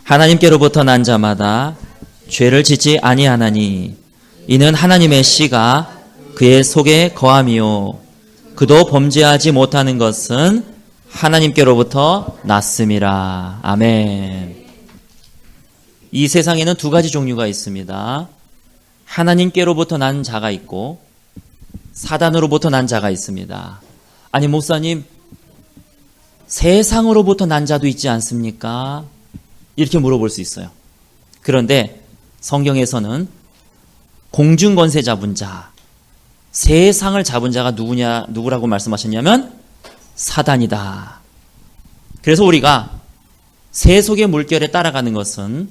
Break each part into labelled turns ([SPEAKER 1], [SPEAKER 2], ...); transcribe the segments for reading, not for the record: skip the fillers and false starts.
[SPEAKER 1] 하나님께로부터 난 자마다 죄를 짓지 아니하나니 이는 하나님의 씨가 그의 속에 거함이요 그도 범죄하지 못하는 것은 하나님께로부터 났음이라. 아멘. 이 세상에는 두 가지 종류가 있습니다. 하나님께로부터 난 자가 있고 사단으로부터 난 자가 있습니다. 아니 목사님, 세상으로부터 난 자도 있지 않습니까? 이렇게 물어볼 수 있어요. 그런데 성경에서는 공중권세 잡은 자, 세상을 잡은 자가 누구라고 말씀하셨냐면 사단이다. 그래서 우리가 세속의 물결에 따라가는 것은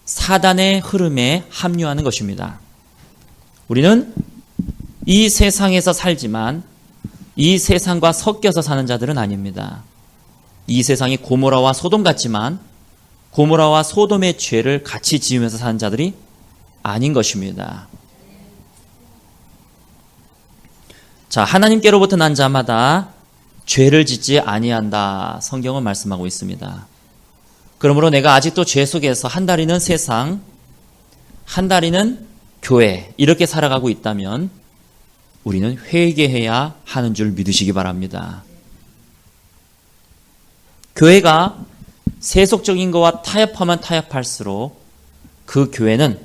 [SPEAKER 1] 사단의 흐름에 합류하는 것입니다. 우리는 이 세상에서 살지만 이 세상과 섞여서 사는 자들은 아닙니다. 이 세상이 고모라와 소돔 같지만 고모라와 소돔의 죄를 같이 지으면서 사는 자들이 아닌 것입니다. 자, 하나님께로부터 난 자마다 죄를 짓지 아니한다. 성경은 말씀하고 있습니다. 그러므로 내가 아직도 죄 속에서 한 다리는 세상, 한 다리는 교회 이렇게 살아가고 있다면 우리는 회개해야 하는 줄 믿으시기 바랍니다. 교회가 세속적인 것과 타협하면 타협할수록 그 교회는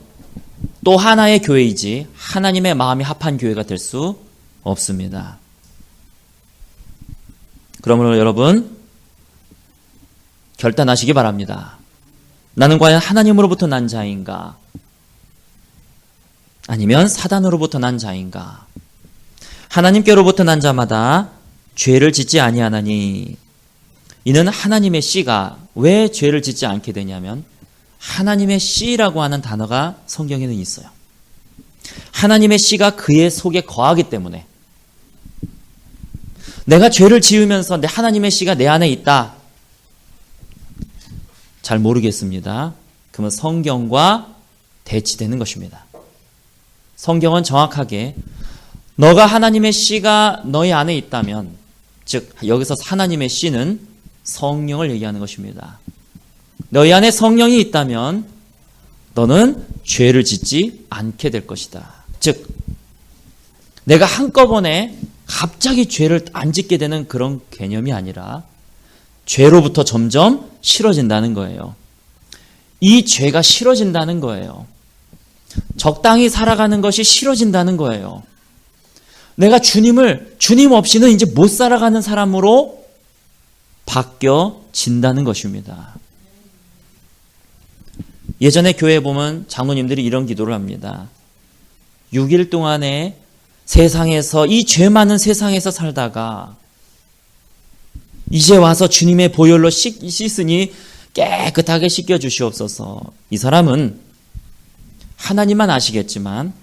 [SPEAKER 1] 또 하나의 교회이지 하나님의 마음이 합한 교회가 될 수 없습니다. 그러므로 여러분 결단하시기 바랍니다. 나는 과연 하나님으로부터 난 자인가? 아니면 사단으로부터 난 자인가? 하나님께로부터 난 자마다 죄를 짓지 아니하나니 이는 하나님의 씨가 왜 죄를 짓지 않게 되냐면 하나님의 씨라고 하는 단어가 성경에는 있어요. 하나님의 씨가 그의 속에 거하기 때문에 내가 죄를 지으면서 내 하나님의 씨가 내 안에 있다. 잘 모르겠습니다. 그러면 성경과 대치되는 것입니다. 성경은 정확하게 너가 하나님의 씨가 너희 안에 있다면, 즉 여기서 하나님의 씨는 성령을 얘기하는 것입니다. 너희 안에 성령이 있다면 너는 죄를 짓지 않게 될 것이다. 즉 내가 한꺼번에 갑자기 죄를 안 짓게 되는 그런 개념이 아니라 죄로부터 점점 싫어진다는 거예요. 이 죄가 싫어진다는 거예요. 적당히 살아가는 것이 싫어진다는 거예요. 내가 주님 없이는 이제 못 살아가는 사람으로 바뀌어진다는 것입니다. 예전에 교회에 보면 장로님들이 이런 기도를 합니다. 6일 동안에 세상에서 이 죄 많은 세상에서 살다가 이제 와서 주님의 보혈로 씻으니 깨끗하게 씻겨 주시옵소서. 이 사람은 하나님만 아시겠지만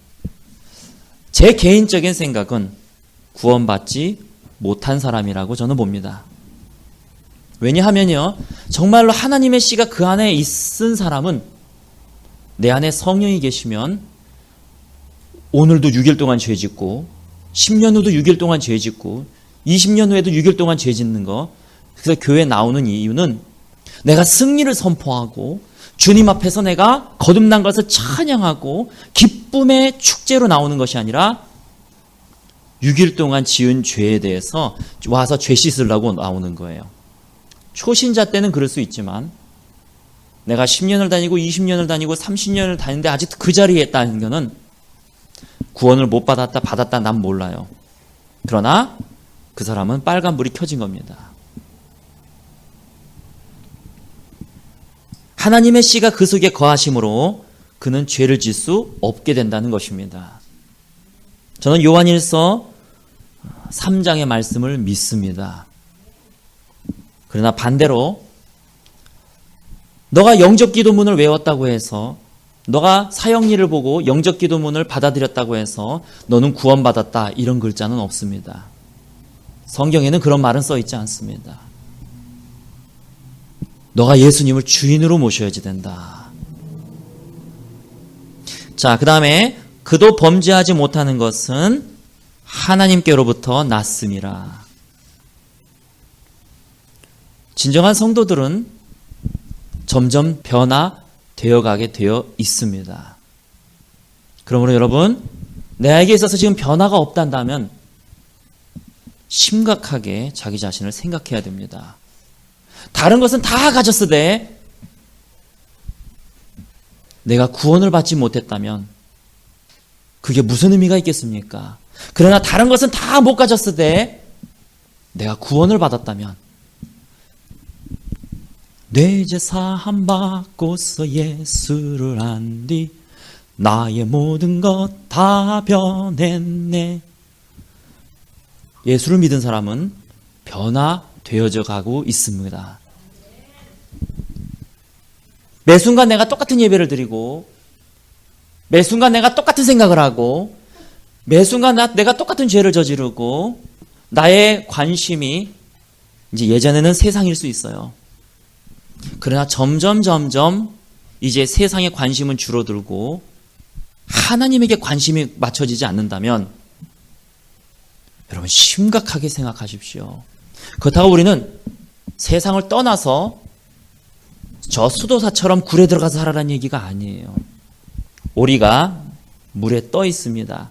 [SPEAKER 1] 제 개인적인 생각은 구원받지 못한 사람이라고 저는 봅니다. 왜냐하면요, 정말로 하나님의 씨가 그 안에 있은 사람은 내 안에 성령이 계시면 오늘도 6일 동안 죄 짓고 10년 후도 6일 동안 죄 짓고 20년 후에도 6일 동안 죄 짓는 거. 그래서 교회 나오는 이유는 내가 승리를 선포하고 주님 앞에서 내가 거듭난 것을 찬양하고 기쁨의 축제로 나오는 것이 아니라 6일 동안 지은 죄에 대해서 와서 죄 씻으려고 나오는 거예요. 초신자 때는 그럴 수 있지만 내가 10년을 다니고 20년을 다니고 30년을 다니는데 아직도 그 자리에 있다는 것은 구원을 못 받았다 난 몰라요. 그러나 그 사람은 빨간불이 켜진 겁니다. 하나님의 씨가 그 속에 거하심으로 그는 죄를 질 수 없게 된다는 것입니다. 저는 요한일서 3장의 말씀을 믿습니다. 그러나 반대로 너가 영접기도문을 외웠다고 해서 너가 사형리를 보고 영접기도문을 받아들였다고 해서 너는 구원받았다 이런 글자는 없습니다. 성경에는 그런 말은 써 있지 않습니다. 너가 예수님을 주인으로 모셔야지 된다. 자, 그 다음에 그도 범죄하지 못하는 것은 하나님께로부터 났음이라. 진정한 성도들은 점점 변화되어 가게 되어 있습니다. 그러므로 여러분, 내게 있어서 지금 변화가 없단다면 심각하게 자기 자신을 생각해야 됩니다. 다른 것은 다 가졌으되 내가 구원을 받지 못했다면 그게 무슨 의미가 있겠습니까? 그러나 다른 것은 다 못 가졌으되 내가 구원을 받았다면 내 이제 사함 받고서 예수를 안 뒤 나의 모든 것 다 변했네. 예수를 믿은 사람은 변화되어져 가고 있습니다. 매 순간 내가 똑같은 예배를 드리고 매 순간 내가 똑같은 생각을 하고 매 순간 내가 똑같은 죄를 저지르고 나의 관심이 이제 예전에는 세상일 수 있어요. 그러나 점점 이제 세상의 관심은 줄어들고 하나님에게 관심이 맞춰지지 않는다면 여러분 심각하게 생각하십시오. 그렇다고 우리는 세상을 떠나서 저 수도사처럼 굴에 들어가서 살아라는 얘기가 아니에요. 오리가 물에 떠 있습니다.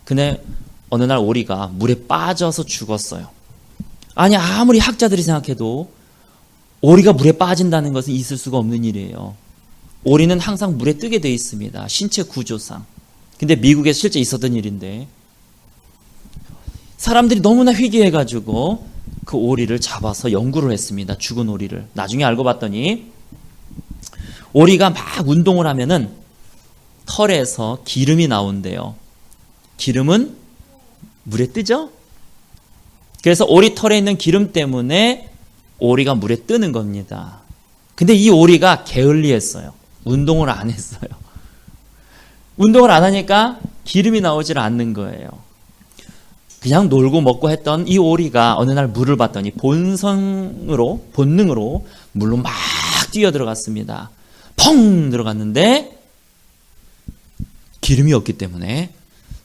[SPEAKER 1] 근데 어느 날 오리가 물에 빠져서 죽었어요. 아니 아무리 학자들이 생각해도 오리가 물에 빠진다는 것은 있을 수가 없는 일이에요. 오리는 항상 물에 뜨게 돼 있습니다. 신체 구조상. 근데 미국에 실제 있었던 일인데 사람들이 너무나 희귀해가지고 그 오리를 잡아서 연구를 했습니다. 죽은 오리를. 나중에 알고 봤더니 오리가 막 운동을 하면은 털에서 기름이 나온대요. 기름은 물에 뜨죠? 그래서 오리 털에 있는 기름 때문에 오리가 물에 뜨는 겁니다. 근데 이 오리가 게을리했어요. 운동을 안 했어요. 운동을 안 하니까 기름이 나오질 않는 거예요. 그냥 놀고 먹고 했던 이 오리가 어느 날 물을 봤더니 본능으로 물로 막 뛰어 들어갔습니다. 펑 들어갔는데 기름이 없기 때문에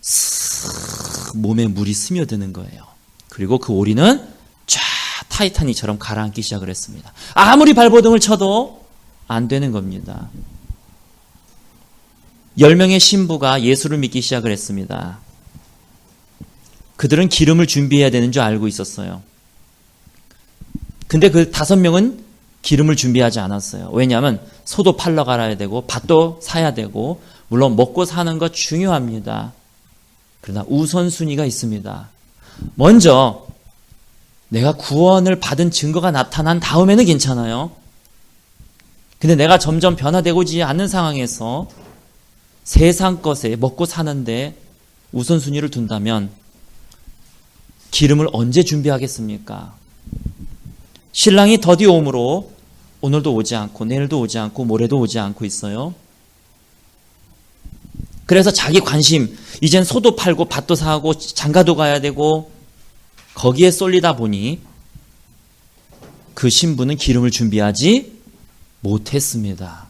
[SPEAKER 1] 쓱 몸에 물이 스며드는 거예요. 그리고 그 오리는 쫙 타이타닉처럼 가라앉기 시작을 했습니다. 아무리 발버둥을 쳐도 안 되는 겁니다. 10명의 신부가 예수를 믿기 시작을 했습니다. 그들은 기름을 준비해야 되는 줄 알고 있었어요. 근데 그 5명은 기름을 준비하지 않았어요. 왜냐하면 소도 팔러 가야 되고 밭도 사야 되고 물론 먹고 사는 것 중요합니다. 그러나 우선순위가 있습니다. 먼저 내가 구원을 받은 증거가 나타난 다음에는 괜찮아요. 근데 내가 점점 변화되고지 않는 상황에서 세상 것에 먹고 사는데 우선순위를 둔다면 기름을 언제 준비하겠습니까? 신랑이 더디 오므로 오늘도 오지 않고 내일도 오지 않고 모레도 오지 않고 있어요. 그래서 자기 관심, 이젠 소도 팔고 밭도 사고 장가도 가야 되고 거기에 쏠리다 보니 그 신부는 기름을 준비하지 못했습니다.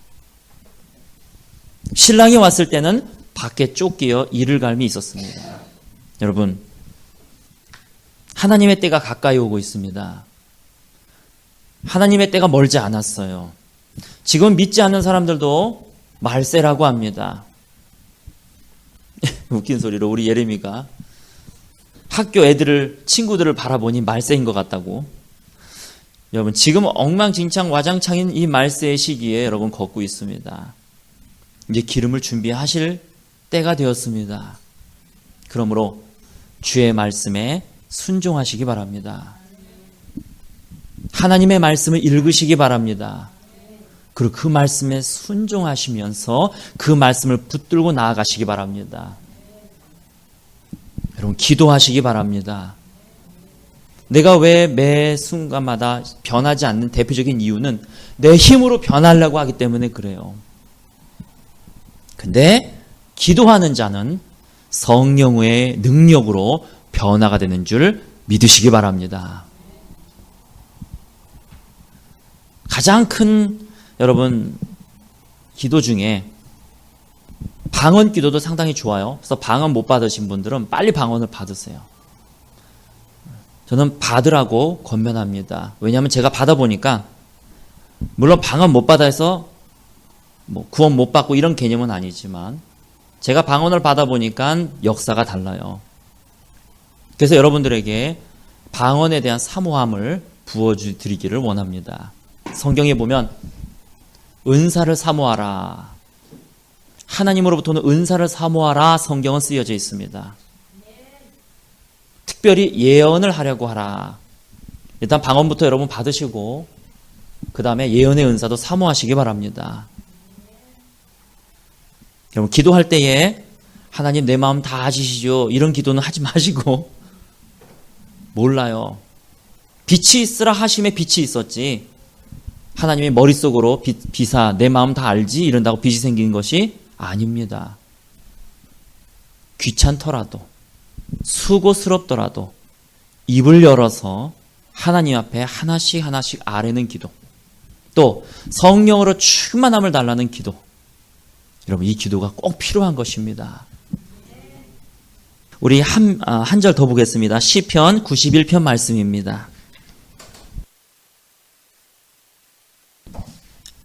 [SPEAKER 1] 신랑이 왔을 때는 밖에 쫓기어 이를 갈미 있었습니다. 여러분, 하나님의 때가 가까이 오고 있습니다. 하나님의 때가 멀지 않았어요. 지금 믿지 않는 사람들도 말세라고 합니다. 웃긴 소리로 우리 예레미가 학교 친구들을 바라보니 말세인 것 같다고. 여러분, 지금 엉망진창 와장창인 이 말세의 시기에 여러분 걷고 있습니다. 이제 기름을 준비하실 때가 되었습니다. 그러므로 주의 말씀에 순종하시기 바랍니다. 하나님의 말씀을 읽으시기 바랍니다. 그리고 그 말씀에 순종하시면서 그 말씀을 붙들고 나아가시기 바랍니다. 여러분, 기도하시기 바랍니다. 내가 왜 매 순간마다 변하지 않는 대표적인 이유는 내 힘으로 변하려고 하기 때문에 그래요. 근데 기도하는 자는 성령의 능력으로 변화가 되는 줄 믿으시기 바랍니다. 가장 큰 여러분 기도 중에 방언 기도도 상당히 좋아요. 그래서 방언 못 받으신 분들은 빨리 방언을 받으세요. 저는 받으라고 권면합니다. 왜냐하면 제가 받아보니까 물론 방언 못 받아 해서 뭐 구원 못 받고 이런 개념은 아니지만 제가 방언을 받아보니까 역사가 달라요. 그래서 여러분들에게 방언에 대한 사모함을 부어드리기를 원합니다. 성경에 보면 은사를 사모하라. 하나님으로부터는 은사를 사모하라 성경은 쓰여져 있습니다. 특별히 예언을 하려고 하라. 일단 방언부터 여러분 받으시고 그 다음에 예언의 은사도 사모하시기 바랍니다. 여러분 기도할 때에 하나님 내 마음 다 아시죠? 이런 기도는 하지 마시고 몰라요. 빛이 있으라 하심에 빛이 있었지 하나님의 머릿속으로 비사 내 마음 다 알지 이런다고 빛이 생긴 것이 아닙니다. 귀찮더라도 수고스럽더라도 입을 열어서 하나님 앞에 하나씩 하나씩 아뢰는 기도, 또 성령으로 충만함을 달라는 기도, 여러분 이 기도가 꼭 필요한 것입니다. 우리 한 절 더 보겠습니다. 시편 91편 말씀입니다.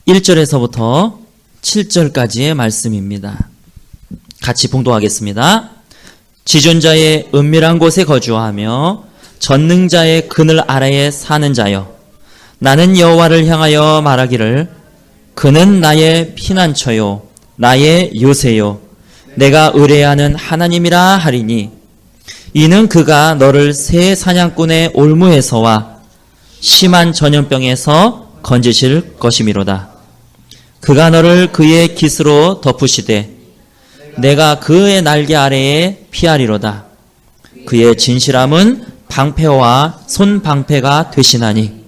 [SPEAKER 1] 1절에서부터 7절까지의 말씀입니다. 같이 봉독하겠습니다. 지존자의 은밀한 곳에 거주하며 전능자의 그늘 아래에 사는 자여, 나는 여호와를 향하여 말하기를 그는 나의 피난처요 나의 요새요 내가 의뢰하는 하나님이라 하리니 이는 그가 너를 새 사냥꾼의 올무에서와 심한 전염병에서 건지실 것이미로다. 그가 너를 그의 깃으로 덮으시되 내가 그의 날개 아래에 피하리로다. 그의 진실함은 방패와 손방패가 되시나니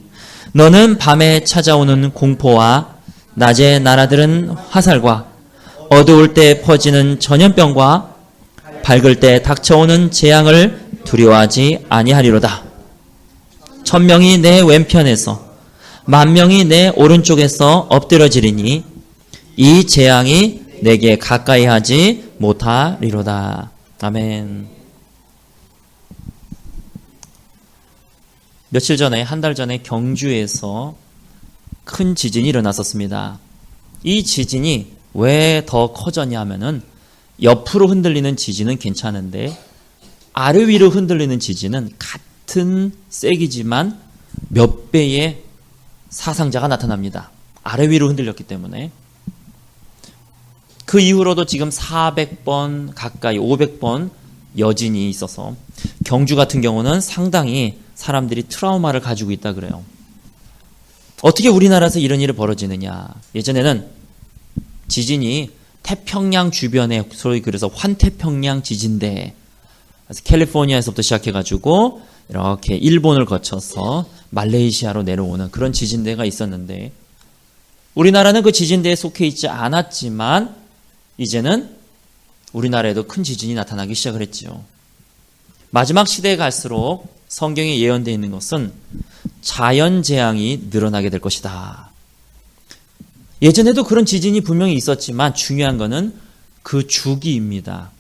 [SPEAKER 1] 너는 밤에 찾아오는 공포와 낮에 날아드는 화살과 어두울 때 퍼지는 전염병과 밝을 때 닥쳐오는 재앙을 두려워하지 아니하리로다. 1000명이 내 왼편에서 10,000명이 내 오른쪽에서 엎드러지리니 이 재앙이 내게 가까이 하지 못하리로다. 아멘. 며칠 전에, 한 달 전에 경주에서 큰 지진이 일어났었습니다. 이 지진이 왜 더 커졌냐 하면은 옆으로 흔들리는 지진은 괜찮은데 아래 위로 흔들리는 지진은 같은 세기지만 몇 배의 사상자가 나타납니다. 아래 위로 흔들렸기 때문에. 그 이후로도 지금 400번 가까이 500번 여진이 있어서 경주 같은 경우는 상당히 사람들이 트라우마를 가지고 있다 그래요. 어떻게 우리나라에서 이런 일이 벌어지느냐. 예전에는 지진이 태평양 주변에 소위 그래서 환태평양 지진대, 그래서 캘리포니아에서부터 시작해가지고 이렇게 일본을 거쳐서 말레이시아로 내려오는 그런 지진대가 있었는데 우리나라는 그 지진대에 속해 있지 않았지만 이제는 우리나라에도 큰 지진이 나타나기 시작을 했지요. 마지막 시대에 갈수록 성경에 예언되어 있는 것은 자연재앙이 늘어나게 될 것이다. 예전에도 그런 지진이 분명히 있었지만 중요한 것은 그 주기입니다.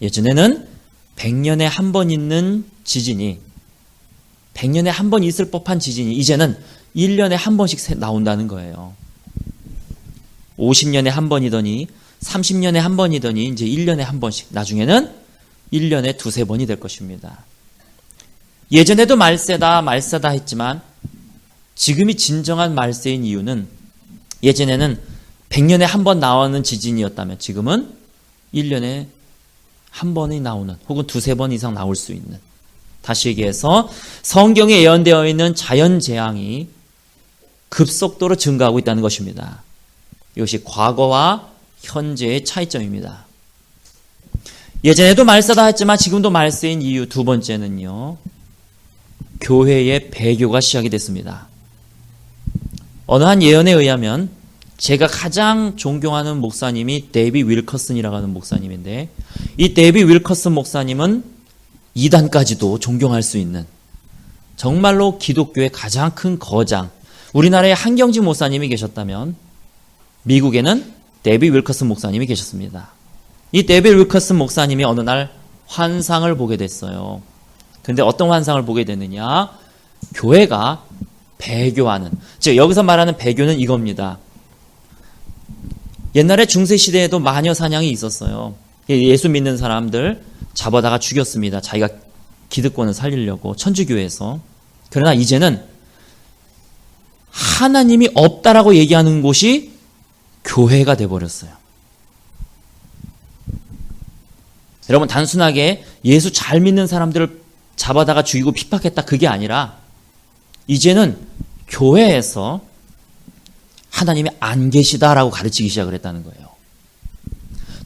[SPEAKER 1] 예전에는 100년에 한 번 있는 지진이 100년에 한 번 있을 법한 지진이 이제는 1년에 한 번씩 나온다는 거예요. 50년에 한 번이더니 30년에 한 번이더니 이제 1년에 한 번씩, 나중에는 1년에 두세 번이 될 것입니다. 예전에도 말세다 했지만 지금이 진정한 말세인 이유는 예전에는 100년에 한 번 나오는 지진이었다면 지금은 1년에 한 번이 나오는 혹은 두세 번 이상 나올 수 있는, 다시 얘기해서 성경에 예언되어 있는 자연재앙이 급속도로 증가하고 있다는 것입니다. 이것이 과거와 현재의 차이점입니다. 예전에도 말세다 했지만 지금도 말세인 이유 두 번째는요, 교회의 배교가 시작이 됐습니다. 어느 한 예언에 의하면 제가 가장 존경하는 목사님이 데이비 윌커슨이라고 하는 목사님인데, 이 데이비 윌커슨 목사님은 이단까지도 존경할 수 있는 정말로 기독교의 가장 큰 거장, 우리나라에 한경진 목사님이 계셨다면 미국에는 데이비 윌커슨 목사님이 계셨습니다. 이 데이비 윌커슨 목사님이 어느 날 환상을 보게 됐어요. 근데 어떤 환상을 보게 됐느냐, 교회가 배교하는, 즉 여기서 말하는 배교는 이겁니다. 옛날에 중세시대에도 마녀 사냥이 있었어요. 예수 믿는 사람들 잡아다가 죽였습니다. 자기가 기득권을 살리려고, 천주교에서. 그러나 이제는 하나님이 없다라고 얘기하는 곳이 교회가 돼버렸어요. 여러분, 단순하게 예수 잘 믿는 사람들을 잡아다가 죽이고 핍박했다, 그게 아니라 이제는 교회에서 하나님이 안 계시다라고 가르치기 시작을 했다는 거예요.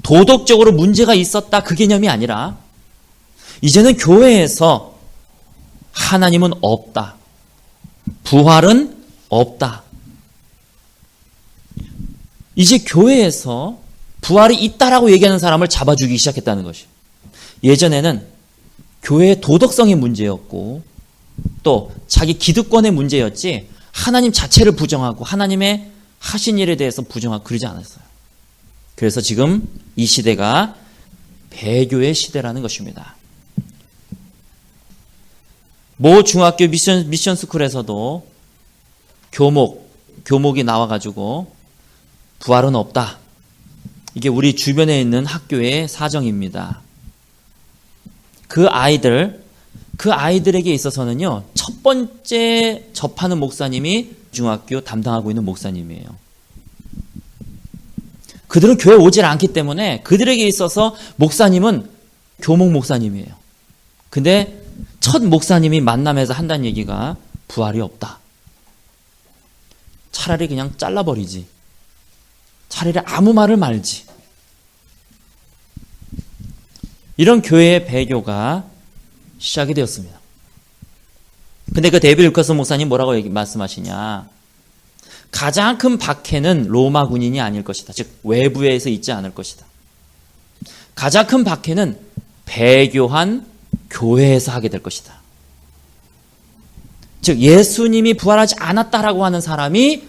[SPEAKER 1] 도덕적으로 문제가 있었다, 그 개념이 아니라 이제는 교회에서 하나님은 없다, 부활은 없다. 이제 교회에서 부활이 있다라고 얘기하는 사람을 잡아주기 시작했다는 것이. 예전에는 교회의 도덕성의 문제였고 또 자기 기득권의 문제였지 하나님 자체를 부정하고 하나님의 하신 일에 대해서 부정하고 그러지 않았어요. 그래서 지금 이 시대가 배교의 시대라는 것입니다. 모 중학교 미션 스쿨에서도 교목이 나와가지고 부활은 없다. 이게 우리 주변에 있는 학교의 사정입니다. 그 아이들에게 있어서는요, 첫 번째 접하는 목사님이 중학교 담당하고 있는 목사님이에요. 그들은 교회 오질 않기 때문에 그들에게 있어서 목사님은 교목 목사님이에요. 근데 첫 목사님이 만나면서 한다는 얘기가 부활이 없다. 차라리 그냥 잘라버리지. 차라리 아무 말을 말지. 이런 교회의 배교가 시작이 되었습니다. 근데 그 데이비드 루커스 목사님 뭐라고 말씀하시냐? 가장 큰 박해는 로마 군인이 아닐 것이다. 즉 외부에서 있지 않을 것이다. 가장 큰 박해는 배교한 교회에서 하게 될 것이다. 즉 예수님이 부활하지 않았다라고 하는 사람이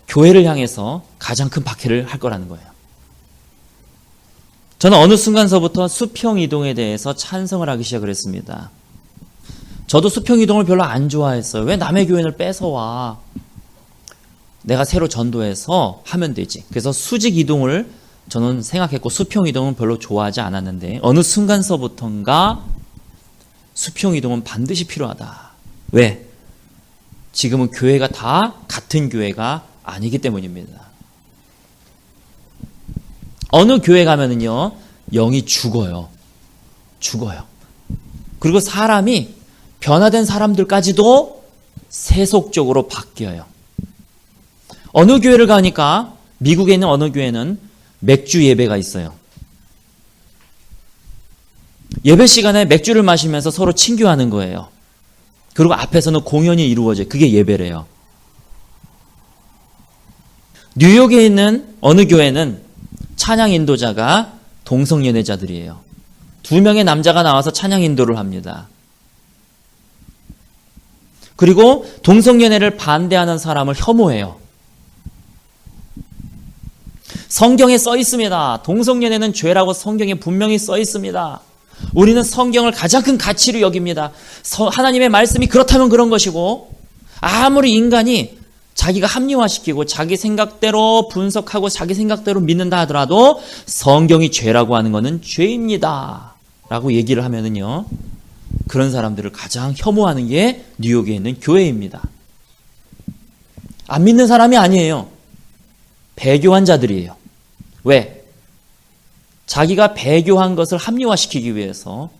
[SPEAKER 1] 교회를 향해서 가장 큰 박해를 할 거라는 거예요. 저는 어느 순간서부터 수평이동에 대해서 찬성을 하기 시작을 했습니다. 저도 수평이동을 별로 안 좋아했어요. 왜 남의 교회를 뺏어와? 내가 새로 전도해서 하면 되지. 그래서 수직이동을 저는 생각했고 수평이동은 별로 좋아하지 않았는데 어느 순간서부터인가 수평이동은 반드시 필요하다. 왜? 지금은 교회가 다 같은 교회가 아니기 때문입니다. 어느 교회 가면은요, 영이 죽어요. 그리고 사람이 변화된 사람들까지도 세속적으로 바뀌어요. 어느 교회를 가니까 미국에 있는 어느 교회는 맥주 예배가 있어요. 예배 시간에 맥주를 마시면서 서로 친교하는 거예요. 그리고 앞에서는 공연이 이루어져요. 그게 예배래요. 뉴욕에 있는 어느 교회는 찬양 인도자가 동성연애자들이에요. 2명의 남자가 나와서 찬양 인도를 합니다. 그리고 동성연애를 반대하는 사람을 혐오해요. 성경에 써 있습니다. 동성연애는 죄라고 성경에 분명히 써 있습니다. 우리는 성경을 가장 큰 가치로 여깁니다. 하나님의 말씀이 그렇다면 그런 것이고 아무리 인간이 자기가 합리화시키고 자기 생각대로 분석하고 자기 생각대로 믿는다 하더라도 성경이 죄라고 하는 것은 죄입니다. 라고 얘기를 하면은요, 그런 사람들을 가장 혐오하는 게 뉴욕에 있는 교회입니다. 안 믿는 사람이 아니에요. 배교한 자들이에요. 왜? 자기가 배교한 것을 합리화시키기 위해서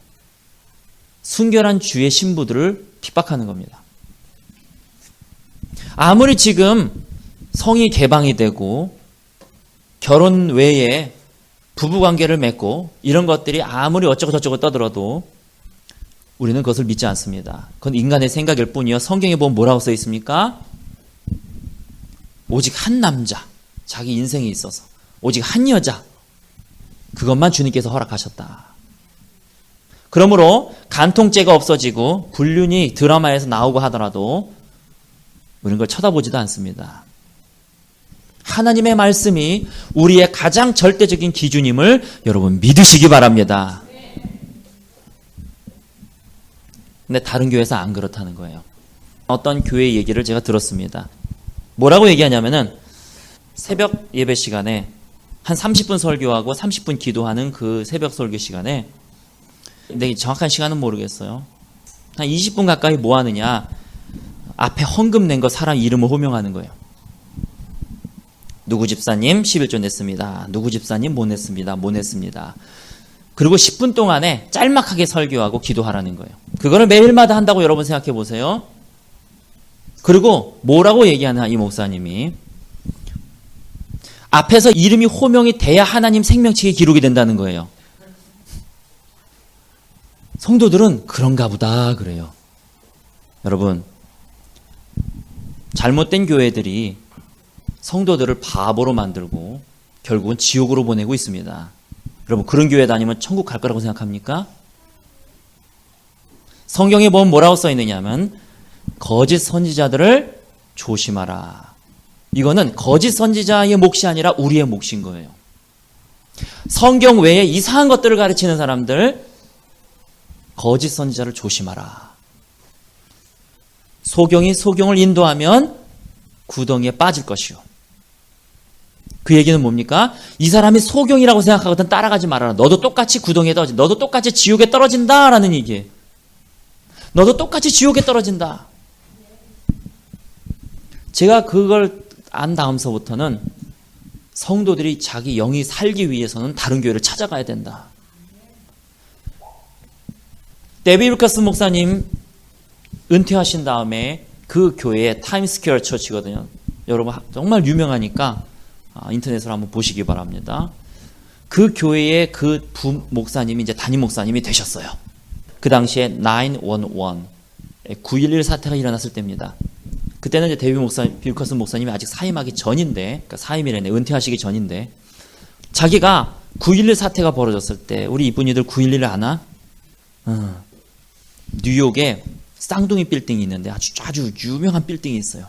[SPEAKER 1] 순결한 주의 신부들을 핍박하는 겁니다. 아무리 지금 성이 개방이 되고 결혼 외에 부부관계를 맺고 이런 것들이 아무리 어쩌고 저쩌고 떠들어도 우리는 그것을 믿지 않습니다. 그건 인간의 생각일 뿐이요. 성경에 보면 뭐라고 써 있습니까? 오직 한 남자, 자기 인생에 있어서 오직 한 여자, 그것만 주님께서 허락하셨다. 그러므로 간통죄가 없어지고 불륜이 드라마에서 나오고 하더라도 우리는 그걸 쳐다보지도 않습니다. 하나님의 말씀이 우리의 가장 절대적인 기준임을 여러분 믿으시기 바랍니다. 근데 다른 교회에서 안 그렇다는 거예요. 어떤 교회 얘기를 제가 들었습니다. 뭐라고 얘기하냐면은 새벽 예배 시간에 한 30분 설교하고 30분 기도하는 그 새벽 설교 시간에, 근데 정확한 시간은 모르겠어요. 한 20분 가까이 뭐 하느냐, 앞에 헌금 낸 거 사람 이름을 호명하는 거예요. 누구 집사님 11조 냈습니다. 누구 집사님 못 냈습니다. 못 냈습니다. 그리고 10분 동안에 짤막하게 설교하고 기도하라는 거예요. 그거를 매일마다 한다고 여러분 생각해 보세요. 그리고 뭐라고 얘기하나, 이 목사님이 앞에서 이름이 호명이 돼야 하나님 생명책에 기록이 된다는 거예요. 성도들은 그런가 보다 그래요. 여러분, 잘못된 교회들이 성도들을 바보로 만들고 결국은 지옥으로 보내고 있습니다. 여러분, 그런 교회 다니면 천국 갈 거라고 생각합니까? 성경에 보면 뭐라고 써 있느냐면 거짓 선지자들을 조심하라. 이거는 거짓 선지자의 몫이 아니라 우리의 몫인 거예요. 성경 외에 이상한 것들을 가르치는 사람들, 거짓 선지자를 조심하라. 소경이 소경을 인도하면 구덩이에 빠질 것이요. 그 얘기는 뭡니까? 이 사람이 소경이라고 생각하거든 따라가지 말아라. 너도 똑같이 구덩이에 떨어진다. 너도 똑같이 지옥에 떨어진다라는 얘기예요. 너도 똑같이 지옥에 떨어진다. 제가 그걸 안 다음서부터는 성도들이 자기 영이 살기 위해서는 다른 교회를 찾아가야 된다. 데비 루카스 목사님 은퇴하신 다음에 그 교회에 타임스퀘어 처치거든요. 여러분 정말 유명하니까 인터넷으로 한번 보시기 바랍니다. 그 교회의 그 목사님이 이제 담임 목사님이 되셨어요. 그 당시에 911 9.11 사태가 일어났을 때입니다. 그때는 이제 데비 목사님, 빌커슨 목사님이 아직 사임하기 전인데, 그러니까 사임이라네, 은퇴하시기 전인데, 자기가 9.11 사태가 벌어졌을 때, 우리 이쁜이들 9.11을 아나? 뉴욕에 쌍둥이 빌딩이 있는데 아주 유명한 빌딩이 있어요.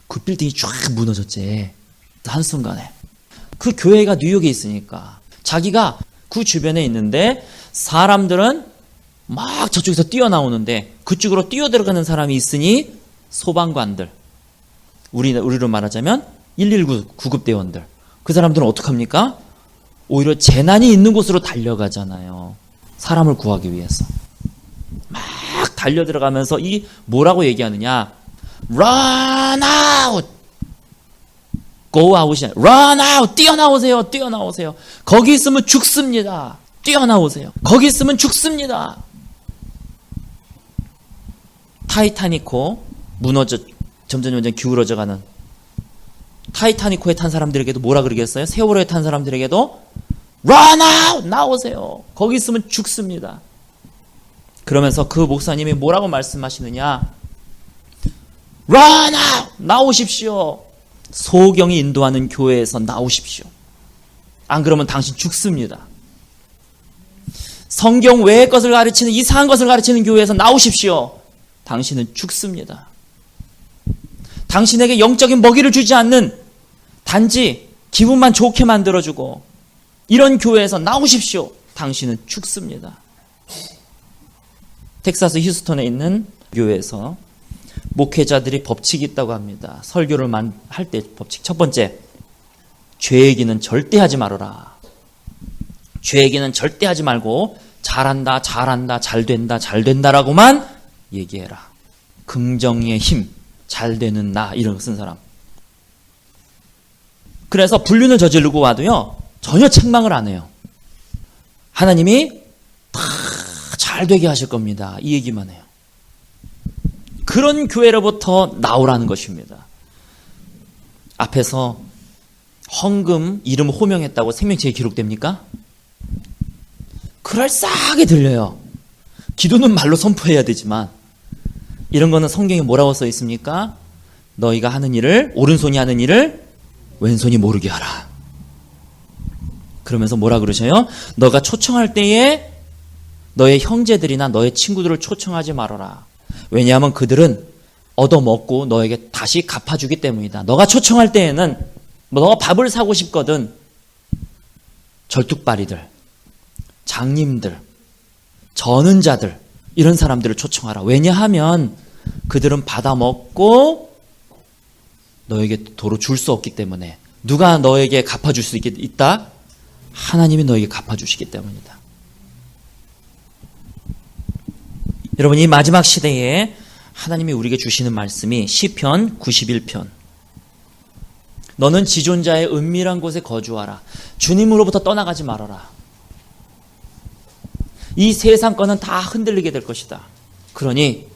[SPEAKER 1] 그 빌딩이 쫙 무너졌지. 한순간에. 그 교회가 뉴욕에 있으니까 자기가 그 주변에 있는데 사람들은 막 저쪽에서 뛰어나오는데 그쪽으로 뛰어들어가는 사람이 있으니 소방관들, 우리로 말하자면 119 구급대원들, 그 사람들은 어떡합니까? 오히려 재난이 있는 곳으로 달려가잖아요. 사람을 구하기 위해서. 막 달려들어가면서 이 뭐라고 얘기하느냐, Run out! Go out이 아니라 Run out! 뛰어나오세요. 뛰어나오세요. 거기 있으면 죽습니다. 뛰어나오세요. 거기 있으면 죽습니다. 타이타닉호 무너져 점점 기울어져가는 타이타닉호에 탄 사람들에게도 뭐라 그러겠어요? 세월호에 탄 사람들에게도 Run out! 나오세요. 거기 있으면 죽습니다. 그러면서 그 목사님이 뭐라고 말씀하시느냐, Run out! 나오십시오. 소경이 인도하는 교회에서 나오십시오. 안 그러면 당신 죽습니다. 성경 외의 것을 가르치는 이상한 것을 가르치는 교회에서 나오십시오. 당신은 죽습니다. 당신에게 영적인 먹이를 주지 않는, 단지 기분만 좋게 만들어주고 이런 교회에서 나오십시오. 당신은 죽습니다. 텍사스 휴스턴에 있는 교회에서 목회자들이 법칙이 있다고 합니다. 설교를 할 때 법칙 첫 번째, 죄 얘기는 절대 하지 말아라. 죄 얘기는 절대 하지 말고 잘한다, 잘한다, 잘된다, 잘된다라고만 얘기해라. 긍정의 힘, 잘되는 나, 이런 거 쓴 사람. 그래서 불륜을 저지르고 와도요, 전혀 책망을 안 해요. 하나님이 다 잘되게 하실 겁니다. 이 얘기만 해요. 그런 교회로부터 나오라는 것입니다. 앞에서 헌금 이름 호명했다고 생명책에 기록됩니까? 그럴싸하게 들려요. 기도는 말로 선포해야 되지만 이런 거는 성경에 뭐라고 써 있습니까? 너희가 하는 일을, 오른손이 하는 일을 왼손이 모르게 하라. 그러면서 뭐라 그러셔요? 너가 초청할 때에 너의 형제들이나 너의 친구들을 초청하지 말아라. 왜냐하면 그들은 얻어먹고 너에게 다시 갚아주기 때문이다. 너가 초청할 때에는 너가 밥을 사고 싶거든 절뚝발이들, 장님들, 전은자들, 이런 사람들을 초청하라. 왜냐하면 그들은 받아먹고 너에게 도로 줄 수 없기 때문에. 누가 너에게 갚아줄 수 있다? 하나님이 너에게 갚아주시기 때문이다. 여러분, 이 마지막 시대에 하나님이 우리에게 주시는 말씀이 시편 91편. 너는 지존자의 은밀한 곳에 거주하라. 주님으로부터 떠나가지 말아라. 이 세상 거는 다 흔들리게 될 것이다. 그러니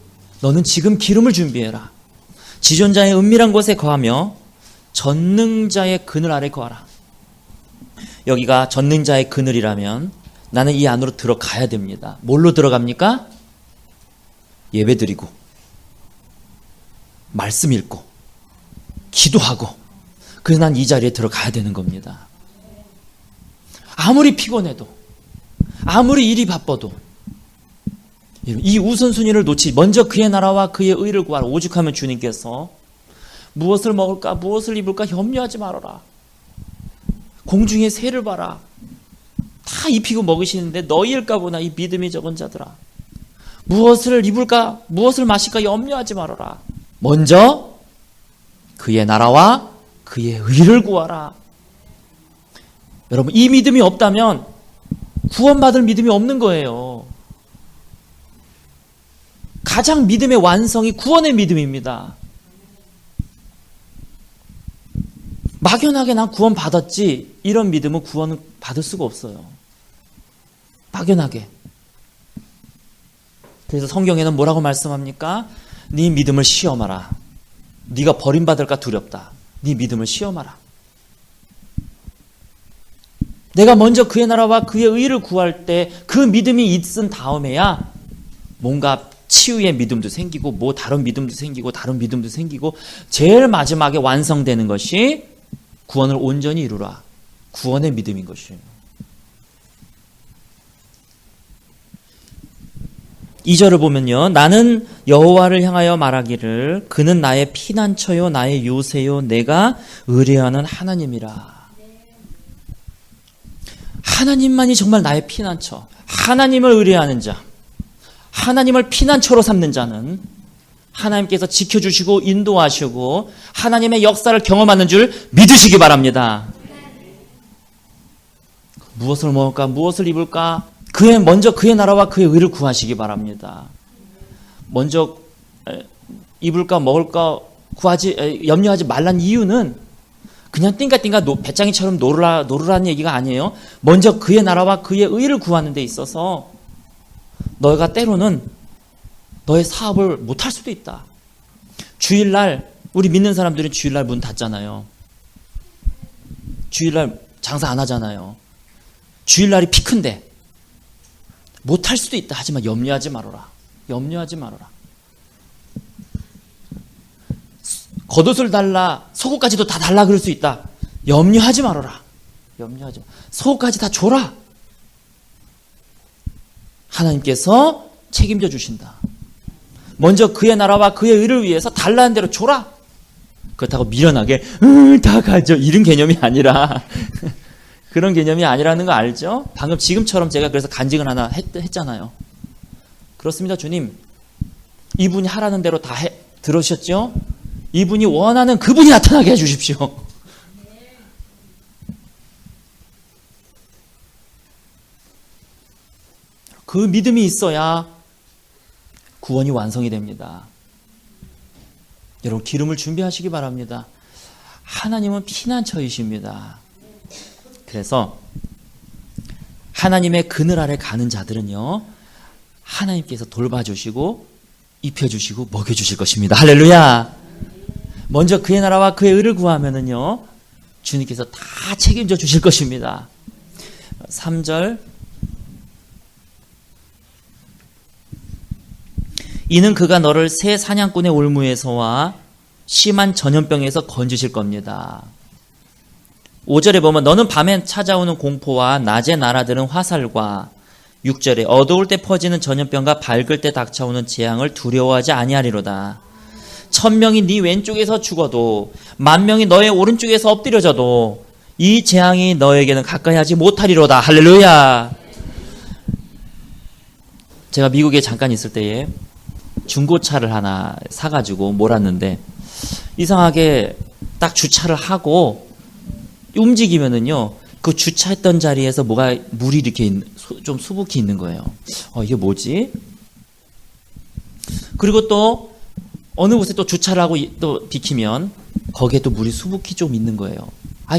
[SPEAKER 1] 너는 지금 기름을 준비해라. 지존자의 은밀한 곳에 거하며 전능자의 그늘 아래 거하라. 여기가 전능자의 그늘이라면 나는 이 안으로 들어가야 됩니다. 뭘로 들어갑니까? 예배드리고 말씀 읽고 기도하고, 그래서 난 이 자리에 들어가야 되는 겁니다. 아무리 피곤해도, 아무리 일이 바빠도 이 우선순위를 놓지, 먼저 그의 나라와 그의 의를 구하라. 오죽하면 주님께서 무엇을 먹을까 무엇을 입을까 염려하지 말아라. 공중의 새를 봐라. 다 입히고 먹이시는데 너희일까 보나 이 믿음이 적은 자들아. 무엇을 입을까 무엇을 마실까 염려하지 말아라. 먼저 그의 나라와 그의 의를 구하라. 여러분, 이 믿음이 없다면 구원받을 믿음이 없는 거예요. 가장 믿음의 완성이 구원의 믿음입니다. 막연하게 난 구원 받았지, 이런 믿음은 구원을 받을 수가 없어요. 막연하게. 그래서 성경에는 뭐라고 말씀합니까? 네 믿음을 시험하라. 네가 버림받을까 두렵다. 네 믿음을 시험하라. 내가 먼저 그의 나라와 그의 의를 구할 때 그 믿음이 있은 다음에야 뭔가 치유의 믿음도 생기고 뭐 다른 믿음도 생기고 다른 믿음도 생기고, 제일 마지막에 완성되는 것이 구원을 온전히 이루라. 구원의 믿음인 것이에요. 2절을 보면요. 나는 여호와를 향하여 말하기를 그는 나의 피난처요 나의 요새요 내가 의뢰하는 하나님이라. 하나님만이 정말 나의 피난처, 하나님을 의뢰하는 자, 하나님을 피난처로 삼는 자는 하나님께서 지켜주시고 인도하시고 하나님의 역사를 경험하는 줄 믿으시기 바랍니다. 무엇을 먹을까 무엇을 입을까, 먼저 그의 나라와 그의 의를 구하시기 바랍니다. 먼저 입을까 먹을까 염려하지 말란 이유는 그냥 띵가띵가 배짱이처럼 노르라는 얘기가 아니에요. 먼저 그의 나라와 그의 의를 구하는 데 있어서 너희가 때로는 너의 사업을 못할 수도 있다. 주일날, 우리 믿는 사람들은 주일날 문 닫잖아요. 주일날 장사 안 하잖아요. 주일날이 피크인데 못할 수도 있다. 하지만 염려하지 말아라. 염려하지 말아라. 겉옷을 달라, 속옷까지도 다 달라 그럴 수 있다. 염려하지 말아라. 염려하지 마. 속옷까지 다 줘라. 하나님께서 책임져 주신다. 먼저 그의 나라와 그의 의를 위해서 달라는 대로 줘라. 그렇다고 미련하게 다 가져, 이런 개념이 아니라 그런 개념이 아니라는 거 알죠? 방금 지금처럼 제가 그래서 간증을 하나 했잖아요. 그렇습니다. 주님, 이분이 하라는 대로 다 들으셨죠? 이분이 원하는 그분이 나타나게 해주십시오. 그 믿음이 있어야 구원이 완성이 됩니다. 여러분, 기름을 준비하시기 바랍니다. 하나님은 피난처이십니다. 그래서 하나님의 그늘 아래 가는 자들은요, 하나님께서 돌봐주시고 입혀주시고 먹여주실 것입니다. 할렐루야. 먼저 그의 나라와 그의 의를 구하면은요, 주님께서 다 책임져 주실 것입니다. 3절, 이는 그가 너를 새 사냥꾼의 올무에서와 심한 전염병에서 건지실 겁니다. 5절에 보면 너는 밤에 찾아오는 공포와 낮에 날아드는 화살과, 6절에 어두울 때 퍼지는 전염병과 밝을 때 닥쳐오는 재앙을 두려워하지 아니하리로다. 1000명이 네 왼쪽에서 죽어도 10,000명이 너의 오른쪽에서 엎드려져도 이 재앙이 너에게는 가까이 하지 못하리로다. 할렐루야. 제가 미국에 잠깐 있을 때에 중고차를 하나 사가지고 몰았는데 이상하게 딱 주차를 하고 움직이면은요 그 주차했던 자리에서 뭐가 물이 이렇게 좀 수북히 있는 거예요. 이게 뭐지? 그리고 또 어느 곳에 또 주차를 하고 또 비키면 거기에 또 물이 수북히 좀 있는 거예요.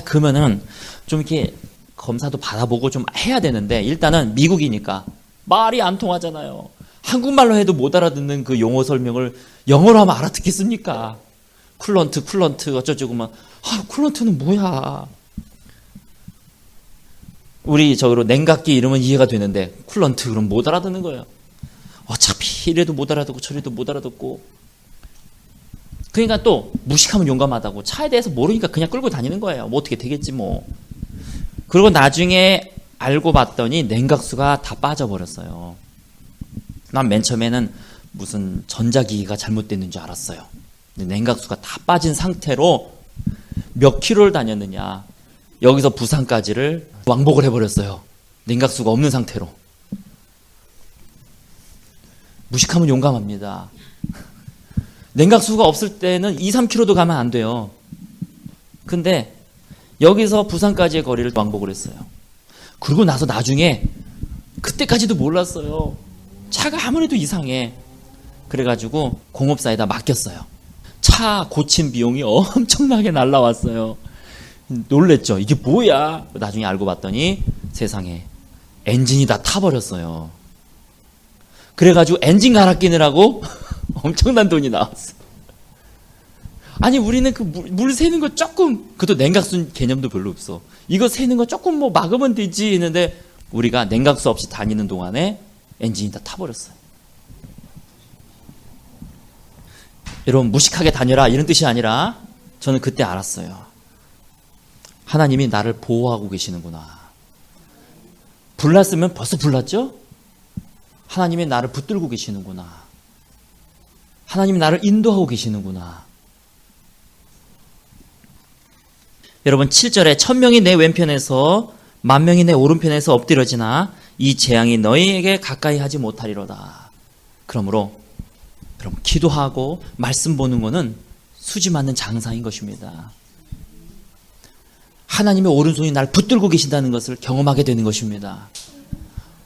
[SPEAKER 1] 그러면은 좀 이렇게 검사도 받아보고 좀 해야 되는데 일단은 미국이니까 말이 안 통하잖아요. 한국말로 해도 못 알아듣는 그 용어 설명을 영어로 하면 알아듣겠습니까? 쿨런트 어쩌고저쩌고 막 쿨런트는 뭐야? 우리 저기로 냉각기 이러면 이해가 되는데 쿨런트 그럼 못 알아듣는 거예요. 어차피 이래도 못 알아듣고 저래도 못 알아듣고. 그러니까 또 무식하면 용감하다고 차에 대해서 모르니까 그냥 끌고 다니는 거예요. 뭐 어떻게 되겠지 뭐. 그리고 나중에 알고 봤더니 냉각수가 다 빠져버렸어요. 난 맨 처음에는 무슨 전자기기가 잘못됐는 줄 알았어요. 근데 냉각수가 다 빠진 상태로 몇 킬로를 다녔느냐. 여기서 부산까지를 왕복을 해버렸어요. 냉각수가 없는 상태로. 무식하면 용감합니다. 냉각수가 없을 때는 2, 3km도 가면 안 돼요. 근데 여기서 부산까지의 거리를 왕복을 했어요. 그러고 나서 나중에 그때까지도 몰랐어요. 차가 아무래도 이상해. 그래가지고 공업사에다 맡겼어요. 차 고친 비용이 엄청나게 날라왔어요. 놀랬죠. 이게 뭐야? 나중에 알고 봤더니 세상에 엔진이 다 타버렸어요. 그래가지고 엔진 갈아 끼느라고 엄청난 돈이 나왔어. 아니 우리는 그 물 새는 거 조금, 그것도 냉각수 개념도 별로 없어. 이거 새는 거 조금 뭐 막으면 되지 했는데 우리가 냉각수 없이 다니는 동안에 엔진이 다 타버렸어요. 여러분 무식하게 다녀라 이런 뜻이 아니라 저는 그때 알았어요. 하나님이 나를 보호하고 계시는구나. 불났으면 벌써 불났죠? 하나님이 나를 붙들고 계시는구나. 하나님이 나를 인도하고 계시는구나. 여러분 7절에 1000명이 내 왼편에서 10,000명이 내 오른편에서 엎드려지나 이 재앙이 너희에게 가까이 하지 못하리로다. 그러므로 여러분 기도하고 말씀 보는 것은 수지 맞는 장사인 것입니다. 하나님의 오른손이 날 붙들고 계신다는 것을 경험하게 되는 것입니다.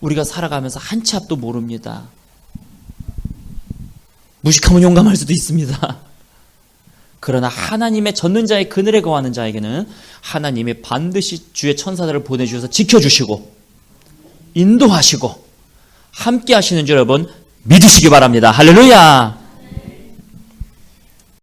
[SPEAKER 1] 우리가 살아가면서 한 치 앞도 모릅니다. 무식하면 용감할 수도 있습니다. 그러나 하나님의 젖는 자의 그늘에 거하는 자에게는 하나님이 반드시 주의 천사들을 보내주셔서 지켜주시고 인도하시고 함께 하시는 줄 여러분 믿으시기 바랍니다. 할렐루야.